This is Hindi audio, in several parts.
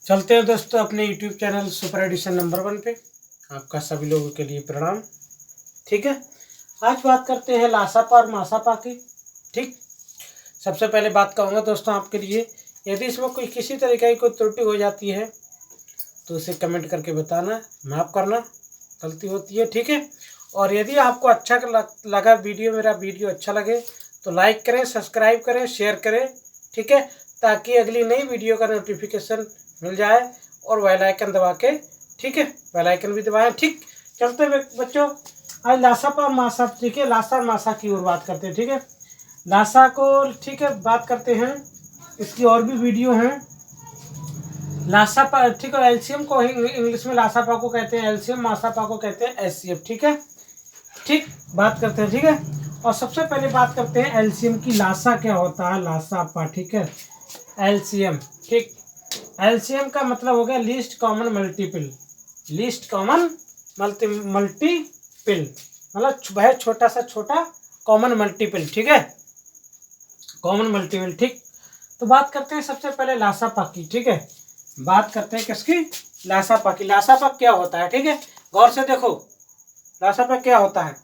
चलते हैं दोस्तों अपने YouTube channel super edition number 1 पे। आपका सभी लोगों के लिए प्रणाम। ठीक है, आज बात करते हैं लासापा और मासापा की। ठीक, सबसे पहले बात कहूँगा दोस्तों आपके लिए, यदि इसमें कोई किसी तरीके की कोई त्रुटि हो जाती है तो उसे कमेंट करके बताना, माफ़ करना, गलती होती है। ठीक है, और यदि आपको अच्छा लगा मेरा वीडियो अच्छा लगे तो लाइक करें, सब्सक्राइब करें, शेयर करें। ठीक है, ताकि अगली नई वीडियो का नोटिफिकेशन मिल जाए और बेल आइकन दबा के, ठीक है, बेल आइकन भी दबाएं। ठीक, चलते हैं बच्चों, आज लासापा और मासा, ठीक है, लासा और मासा की ओर बात करते हैं। ठीक है, लासा को, ठीक है, बात करते हैं, इसकी और भी वीडियो हैं। लासापा, ठीक है, एलसीएम को इंग्लिश में लासापा को कहते हैं एलसीएम, मासापा को कहते हैं एचसीएफ। ठीक है, ठीक, बात करते हैं। ठीक है, और सबसे पहले बात करते हैं एलसीएम की। लासा क्या होता है, लासापा। ठीक है, एलसीएम, ठीक, एलसीएम का मतलब हो गया least common multiple. Least common multiple मतलब वह छोटा सा छोटा कॉमन मल्टीपल। ठीक है, कॉमन मल्टीपल। ठीक, तो बात करते हैं सबसे पहले लासापा की। ठीक है, बात करते हैं किसकी, लासापा की। लासापा क्या होता है, ठीक है, गौर से देखो, लासापा क्या होता है,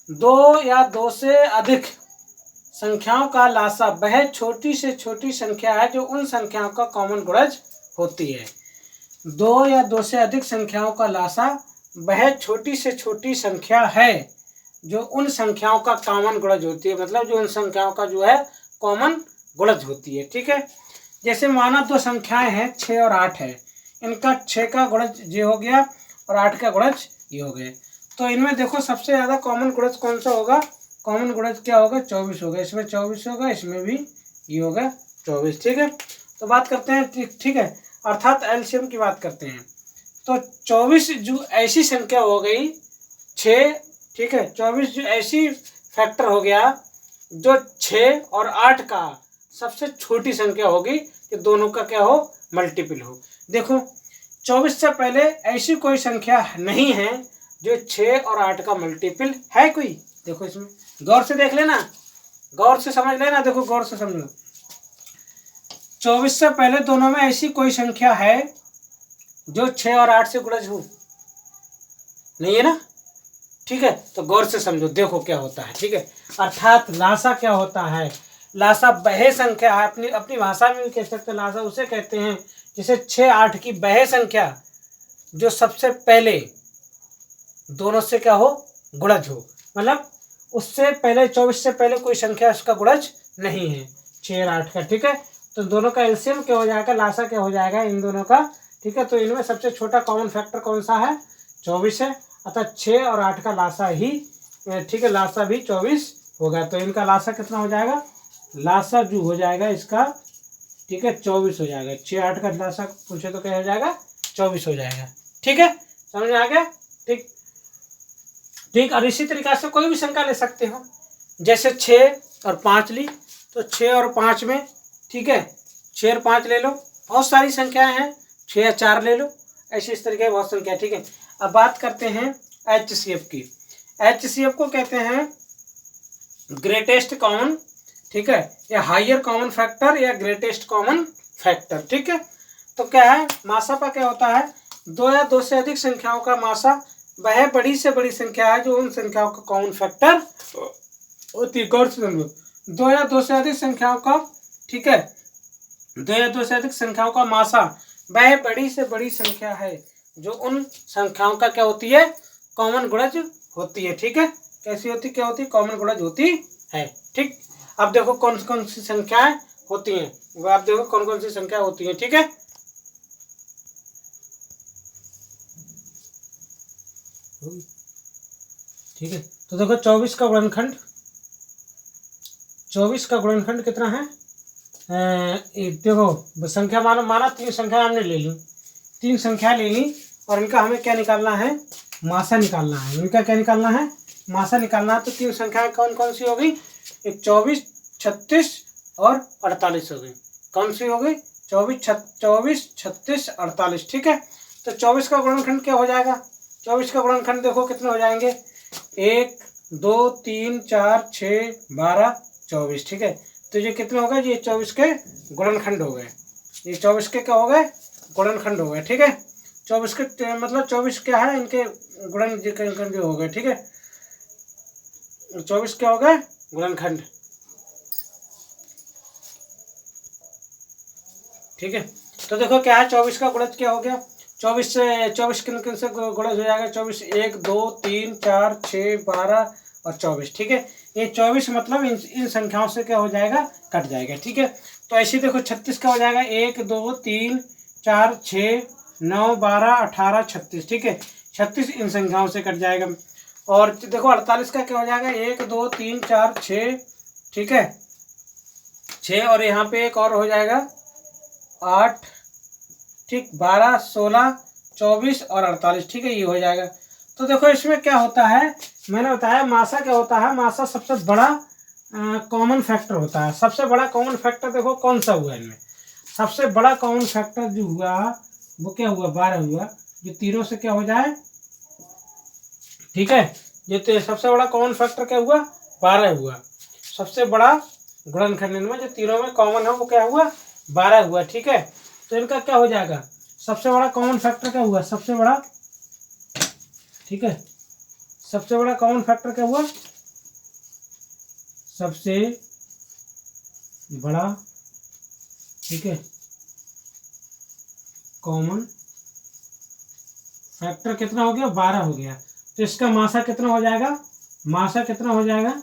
दो या दो से अधिक संख्याओं का लासा वह छोटी से छोटी संख्या है जो उन संख्याओं का कॉमन गुणज होती है। दो या दो से अधिक संख्याओं का लासा वह छोटी से छोटी संख्या है जो उन संख्याओं का कॉमन गुणज होती है, मतलब जो उन संख्याओं का जो है कॉमन गुणज होती है। ठीक है, जैसे माना दो संख्याएं हैं 6 और 8 है, इनका 6 का गुणज ये हो गया और 8 का गुणज ये हो गए, तो इनमें देखो सबसे ज़्यादा कॉमन गुणज कौन सा होगा, कॉमन गुणज क्या होगा, 24 होगा। इसमें 24 होगा, इसमें भी ये होगा 24। ठीक है, तो बात करते हैं, ठीक है, अर्थात एलसीएम की बात करते हैं। तो 24 जो ऐसी संख्या हो गई 6, ठीक है, 24 जो ऐसी फैक्टर हो गया जो 6 और 8 का सबसे छोटी संख्या होगी कि दोनों का क्या हो, मल्टीपल हो। देखो 24 से पहले ऐसी कोई संख्या नहीं है जो 6 और 8 का मल्टीपल है कोई। देखो इसमें गौर से देख लेना, गौर से समझ लेना, देखो गौर से समझो, 24 से पहले दोनों में ऐसी कोई संख्या है जो 6 और 8 से गुणज हो, नहीं है ना। ठीक है, तो गौर से समझो, देखो क्या होता है। ठीक है, अर्थात लासा क्या होता है, लासा वह संख्या है, अपनी अपनी भाषा में भी कह सकते हैं, लासा उसे कहते हैं जिसे 6 8 की वह संख्या जो सबसे पहले दोनों से क्या हो, गुणज हो, मतलब उससे पहले 24 से पहले कोई संख्या उसका गुणज नहीं है 6 और 8 का। ठीक है, तो दोनों का एलसीएम क्या हो जाएगा, लासा क्या हो जाएगा इन दोनों का। ठीक है, तो इनमें सबसे छोटा कॉमन फैक्टर कौन सा है, 24 है, अतः 6 और 8 का लासा ही, ठीक है, लासा भी 24 होगा। तो इनका लासा कितना हो जाएगा, लासा जो हो जाएगा इसका, ठीक है, 24 हो जाएगा। 6 8 का लासा पूछे तो क्या हो जाएगा, 24 हो जाएगा। ठीक है, समझ में आ गया। ठीक, ठीक, और इसी तरीके से कोई भी संख्या ले सकते हो, जैसे 6 और 5 ली, तो 6 और 5 में, ठीक है, 6 और 5 ले लो, बहुत सारी संख्याएं हैं, 6 या 4 ले लो, ऐसी इस तरीके की बहुत संख्या। ठीक है, अब बात करते हैं एचसीएफ की। एचसीएफ को कहते हैं ग्रेटेस्ट कॉमन, ठीक है, या हायर कॉमन फैक्टर या ग्रेटेस्ट कॉमन फैक्टर। ठीक है, तो क्या है, मासापा क्या होता है, दो या दो से अधिक संख्याओं का मासा वह बड़ी से बड़ी संख्या है जो उन संख्याओं का कॉमन फैक्टर होती है। गौर से समझो, दो या दो से अधिक संख्याओं का, ठीक है, दो या दो से अधिक संख्याओं का मासा वह बड़ी से बड़ी संख्या है जो उन संख्याओं का क्या होती है, कॉमन गुणज होती है। ठीक है, कैसी होती, क्या होती, कॉमन गुणज होती है। ठीक, अब देखो कौन कौन सी संख्याएं होती हैं, वो आप देखो कौन कौन सी संख्या होती हैं। ठीक है, ठीक है, तो देखो 24 का गुणनखंड, 24 का गुणनखंड कितना है, देखो संख्या माना 3 संख्या हमने ले ली, 3 संख्या ले ली और इनका हमें क्या निकालना है, मासा निकालना है। इनका क्या निकालना है, मासा निकालना है। तो 3 संख्याएं कौन कौन सी हो गई, एक 24 36 और 48 हो गई। कौन सी हो गई, 24 36 48। ठीक है, तो 24 का गुणनखंड क्या हो जाएगा, 24 का गुणनखंड देखो कितने हो जाएंगे, 1 2 3 4 6 12 24। ठीक है, तो ये कितने हो गए, ये 24 के गुणनखंड हो गए, ये 24 के क्या हो गए, गुणनखंड हो गए, ठीक है। 24 के मतलब 24 क्या है, इनके गुणनखंड हो गए, ठीक है। 24 क्या हो गए, गुणनखंड, ठीक है। तो देखो क्या है, 24 का गुणज क्या हो गया, 24 से 24 किन से गुणज हो जाएगा, 24 1 2 3 4 6 12 और 24, ठीक है। ये 24 मतलब इन संख्याओं से क्या हो जाएगा, कट जाएगा, ठीक है। तो ऐसे देखो 36 का हो जाएगा 1 2 3 4 6 9 12 18 36, ठीक है। 36 इन संख्याओं से कट जाएगा। और देखो 48 का क्या हो जाएगा, 1 2 3 4 6, ठीक है, 6 और यहाँ पे एक और हो जाएगा 8, ठीक, 12 16 24 और 48, ठीक है, ये हो जाएगा। तो देखो इसमें क्या होता है, मैंने बताया मासा क्या होता है, मासा सबसे बड़ा कॉमन फैक्टर होता है। सबसे बड़ा कॉमन फैक्टर देखो कौन सा हुआ इनमें, सबसे बड़ा कॉमन फैक्टर जो हुआ वो क्या हुआ, 12 हुआ, जो तीनों से क्या हो जाए, ठीक है। ये सबसे बड़ा कॉमन फैक्टर क्या हुआ, 12 हुआ। सबसे बड़ा गुणनखंड में जो तीनों में कॉमन है वो क्या हुआ, 12 हुआ, ठीक है। तो इनका क्या हो जाएगा, सबसे बड़ा कॉमन फैक्टर क्या हुआ, सबसे बड़ा, ठीक है, सबसे बड़ा कॉमन फैक्टर क्या हुआ, सबसे बड़ा, ठीक है, कॉमन फैक्टर कितना हो गया, 12 हो गया। तो इसका मासा कितना हो जाएगा, मासा कितना हो जाएगा,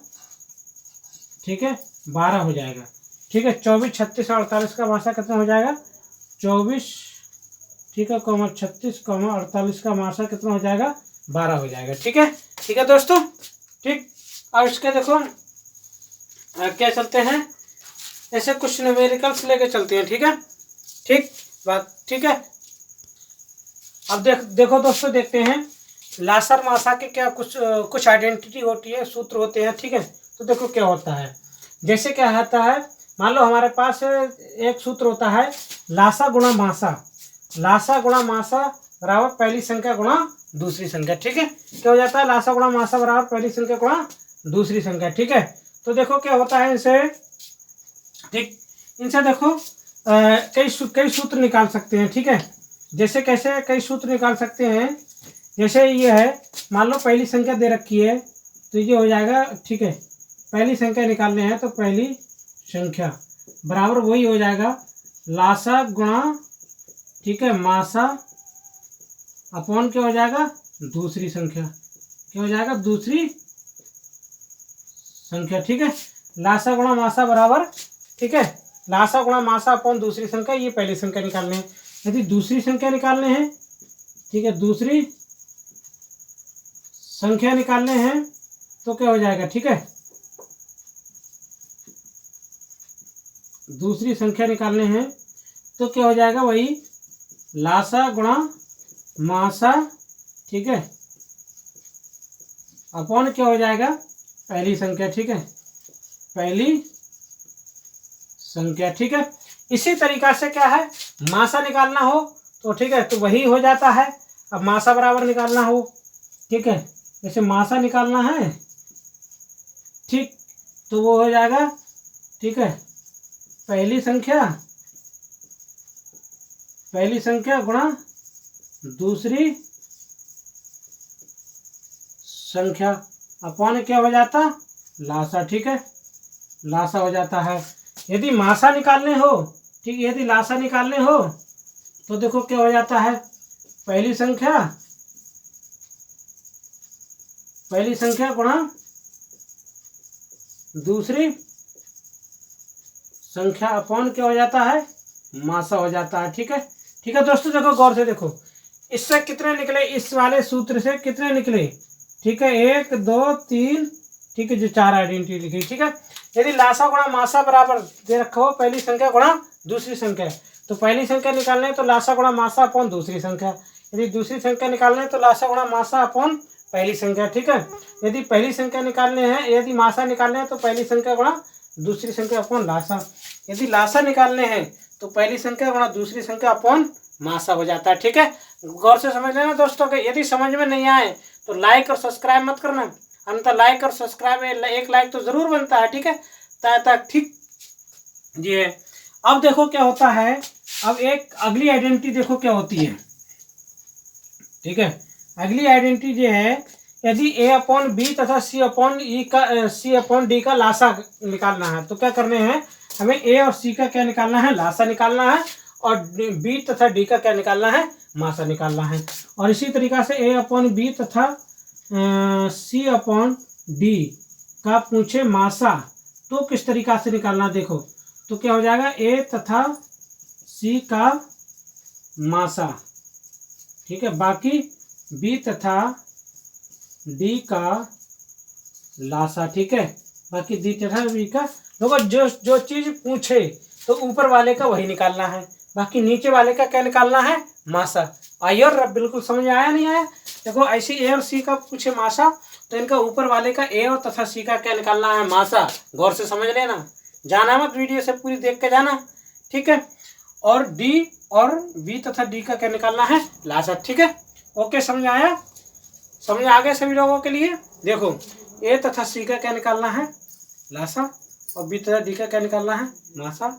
ठीक है, 12 हो जाएगा, ठीक है। 24 36 और 48 का मासा कितना हो जाएगा, 24, ठीक है, 36 48 का मासा कितना हो जाएगा, 12 हो जाएगा, ठीक है। ठीक है दोस्तों, ठीक। अब इसके देखो क्या चलते हैं, ऐसे कुछ न्यूमेरिकल्स लेके चलते हैं, ठीक है, ठीक बात, ठीक है। अब देखो दोस्तों, देखते हैं लासर मासा के क्या कुछ आइडेंटिटी होती है, सूत्र होते हैं, ठीक है। तो देखो क्या होता है, जैसे क्या होता है, मान लो हमारे पास एक सूत्र होता है लासा गुणा मासा, लासा गुणा मासा बराबर पहली संख्या गुणा दूसरी संख्या, ठीक है। क्या हो जाता है, लासा गुणा मासा बराबर पहली संख्या गुणा दूसरी संख्या, ठीक है। तो देखो क्या होता है इनसे, ठीक, इनसे देखो कई सूत्र निकाल सकते हैं, ठीक है। जैसे कैसे कई सूत्र निकाल सकते हैं, जैसे ये है, मान लो पहली संख्या दे रखी है, तो ये हो जाएगा, ठीक है, पहली संख्या निकालने हैं तो पहली संख्या बराबर वही हो जाएगा लासा गुणा, ठीक है, मासा अपॉन क्या हो जाएगा, दूसरी संख्या, क्या हो जाएगा, दूसरी संख्या, ठीक है। लासा गुणा मासा बराबर, ठीक है, लासा गुणा मासा अपॉन दूसरी संख्या, ये पहली संख्या निकालने हैं। यदि दूसरी संख्या निकालने हैं, ठीक है, दूसरी संख्या निकालने हैं तो क्या हो जाएगा, ठीक है, दूसरी संख्या निकालने हैं तो क्या हो जाएगा, वही लासा गुणा मासा, ठीक है, अपॉन क्या हो जाएगा, पहली संख्या, ठीक है, पहली संख्या, ठीक है। इसी तरीका से क्या है, मासा निकालना हो तो ठीक है, तो वही हो जाता है। अब मासा बराबर निकालना हो, ठीक है, जैसे मासा निकालना है, ठीक, तो वो हो जाएगा, ठीक है, पहली संख्या गुणा दूसरी संख्या अपॉन क्या हो जाता, लासा, ठीक है, लासा हो जाता है। यदि मासा निकालने हो, ठीक, यदि लासा निकालने हो तो देखो क्या हो जाता है, पहली संख्या गुणा दूसरी संख्या अपॉन क्या हो जाता है, मासा हो जाता है, ठीक है। ठीक है दोस्तों, देखो गौर से देखो, इससे कितने निकले, इस वाले सूत्र से कितने निकले, ठीक है, 1 2 3, ठीक है, जो 4 आइडेंटिटी लिखी, ठीक है। यदि लासा गुणा मासा बराबर दे रखा हो पहली संख्या गुणा दूसरी संख्या, तो पहली संख्या निकालना है तो लासा गुणा मासा अपॉन दूसरी संख्या, यदि दूसरी संख्या निकालना है तो लासा गुणा मासा अपॉन पहली संख्या, ठीक है। यदि पहली संख्या निकालने हैं, यदि मासा निकालने हैं तो पहली संख्या गुणा दूसरी संख्या अपॉन लासा, यदि लासा निकालने हैं तो पहली संख्या गुणा दूसरी संख्या अपॉन मासा हो जाता है, ठीक है। गौर से समझ लेना दोस्तों के, यदि समझ में नहीं आए तो लाइक और सब्सक्राइब मत करना, अन्यथा लाइक और सब्सक्राइब, एक लाइक तो जरूर बनता है, ठीक है, तक ठीक जी है। अब देखो क्या होता है, अब एक अगली आइडेंटिटी देखो क्या होती है, ठीक है। अगली आइडेंटिटी जो है, यदि a अपॉन बी तथा c अपॉन ई का c अपॉन डी का लासा निकालना है, तो क्या करने हैं, हमें a और c का क्या निकालना है, लासा निकालना है, और b तथा d का क्या निकालना है, मासा निकालना है। और इसी तरीका से a अपॉन बी तथा c अपॉन डी का पूछे मासा, तो किस तरीका से निकालना, देखो तो क्या हो जाएगा, a तथा c का मासा, ठीक है, बाकी b तथा d का लासा, ठीक है, बाकी d तथा b का। देखो जो जो चीज पूछे तो ऊपर वाले का वही निकालना है, बाकी नीचे वाले का क्या निकालना है, मासा। आइए और बिल्कुल समझ में आया नहीं आया। देखो ऐसे a और c का पूछे मासा, तो इनका ऊपर वाले का a और तथा c का क्या निकालना है, मासा। गौर से समझ लेना, जाना मत, वीडियो से पूरी देख के जाना, ठीक है। और d और b तथा d का क्या निकालना है, लासा, ठीक है। ओके, समझ आया, समझ आ गया सभी लोगों के लिए। देखो a तथा c का क्या निकालना है, लासा, और b तथा d का क्या निकालना है, मासा।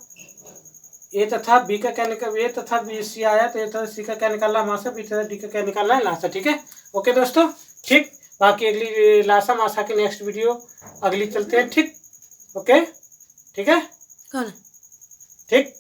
a तथा b का क्या निकाल, a तथा b c आया तो a तथा c का क्या निकालना है, मासा, b तथा d का क्या निकालना है, लासा, ठीक है। ओके दोस्तों, ठीक। बाकी अगली लासा मासा की नेक्स्ट वीडियो अगली चलते हैं, ठीक। ओके, ठीक है, ठीक।